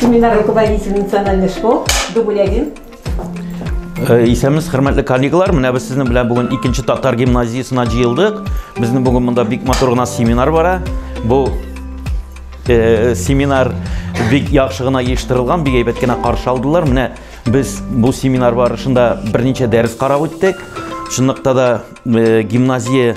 Семинар руководитель национальной школы, дубль 1. Исәміз, хөрмәтле коллегалар, менә без сезнең белән бүген 2-нче татар гимназиясына җыелдык. Безнең бүген монда бик матур гына семинар бара. Бу семинар бик яхшы гына оештырылган, бик әйбәт кенә каршы алдылар. Менә без бу семинар барышында берничә дәрес карап үттек. Шунлыкта да гимназия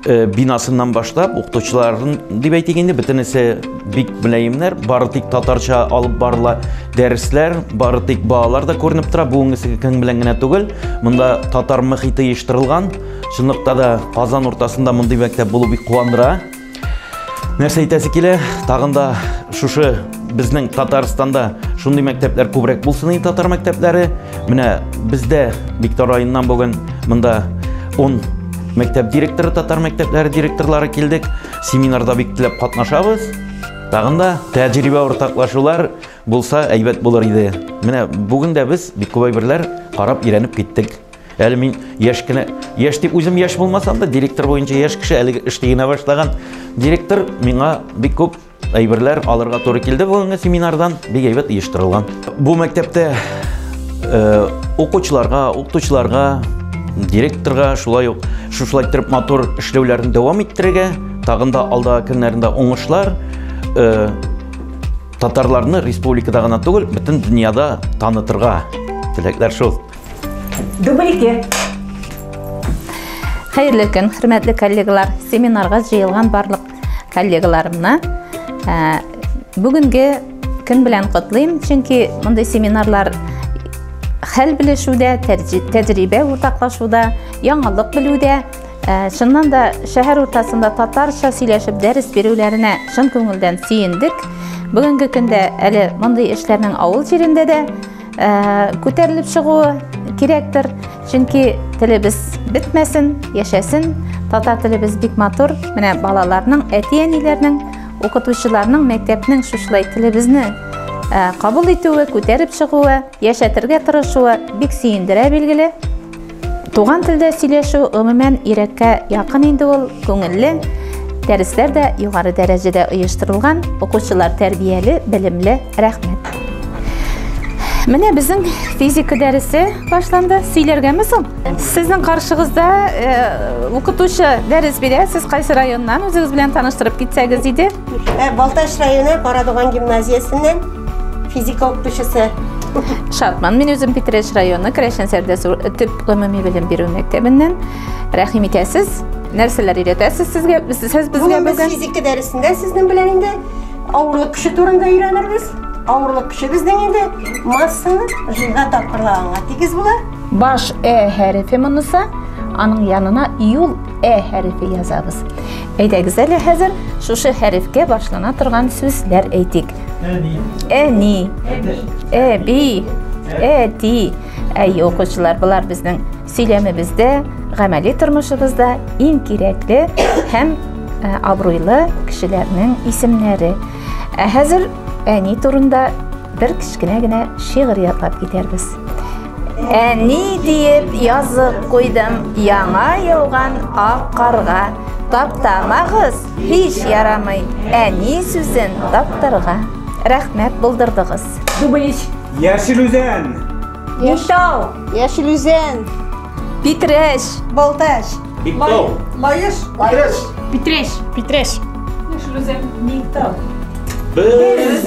бинасыннан башлап, укытучыларын дип әйтгәндә бөтенесе бик беләемнәр, бары тик татарча алып барыла дәресләр, бары тик балалар да күренеп тора, бүгенгесе көн белән генә түгел. Монда татар мөхите оештырылган. Шунлыкта да Казан уртасында мондый мәктәп булу бик куандыра. Нәрсә әйтәсе килә, тагын да шушы безнең Татарстанда шундый мәктәпләр күбрәк булсын, татар мәктәпләре. Менә бездә Биктор районыннан бүген монда 10 мәктәп директоры, татар мәктәпләре директорлары килдек. Семинарда бик теләп катнашабыз. Тагын да тәҗрибә уртаклашулар булса әйбәт булыр иде. Менә бүген дә без бик күп әйберләр карап өйрәнеп киттек. Әле мин яшь дип үзем яшь булмасам да, директор буенча яшь кеше, әле эшлегенә башлаган директор, миңа бик күп әйберләр алырга туры килде бүгенге семинардан, бик әйбәт оештырылган. Бу мәктәптә укытучыларга, директорга шулай ук шушылай итеп матур эшләүләрен дәвам иттерергә, тагын да алда көннәрендә уңышлар татарларны республикада гына түгел, бөтен дөньяда танытырга теләкләр шул. Дубль 2. Хәерле көн, хөрмәтле коллегалар, семинарга җыелган барлык коллегаларымны бүгенге көн белән котлыйм, чөнки мондый семинарлар хәл белешүдә, тәҗрибә уртаклашуда, яңалык белүдә, шуннан да шәһәр уртасында татарча сөйләшеп дәрес бирүләренә шын күңелдән сөендек. Бүгенге көндә әле мондый эшләрнең авыл җирендә дә күтәрелеп чыгуы кирәктер, чөнки телебез бетмәсен, яшәсен. Татар телебез бик матур. Менә балаларның, әти-әниләрнең, укытучыларның, мәктәпнең шушылай телебезне кабул итүе, күтәреп чыгуы, яшәтергә тырышуы бик сөендерә билгеле. Туган телдә сөйләшү гомумән йөрәккә якын инде, ул күңелле. Дәресләр дә югары дәрәҗәдә оештырылган, укучылар тәрбияле, белемле. Рәхмәт. Менә безнең физика дәресе башланды. Сөйләргәме соң? Сезнең каршыгызда укытучы дәрес бирә. Сез кайсы районнан, үзегез белән таныштырып китсәгез иде? Балташ районы Карадуган гимназиясеннән физика укытучысы. Шатман, мин үзем Питрәш районы Крәшәнсәрдә төп гомуми белем бирү мәктәбеннән. Рәхим итәсез. Нәрсәләр өйрәтәсез сезгә? Сез безгә бүген физика дәресендә сезнең белән инде авырлык көче турында өйрәнербез. Авырлык көче безнең инде массаны җыйга тапкырлаганга тигез була. Баш хәрефе монысы, аның янына юл хәрефе язабыз. Әйдәгез әле хәзер шушы хәрефкә башлана торган сүзләр әйтик. Әни, әби, әти. Укучылар, булар безнең сөйләмебездә, гамәли тормышыбызда иң кирәкле һәм абруйлы кешеләрнең исемнәре. Хәзер әни турында бер кичкенә генә шигырь ятлап китәрбез. Әни диеп язып куйдым яңа яуган ак карга. Таптамагыз, һич ярамый әни сүзен таптырга. Рәхмәт булдырдыгыз. Дубль 3. Яшел үзән. Яшел. Яшел үзән. Питрәш. Балташ. Биктау. Лаеш. Питреш. Питрәш. Яшел үзән. Биктау. Без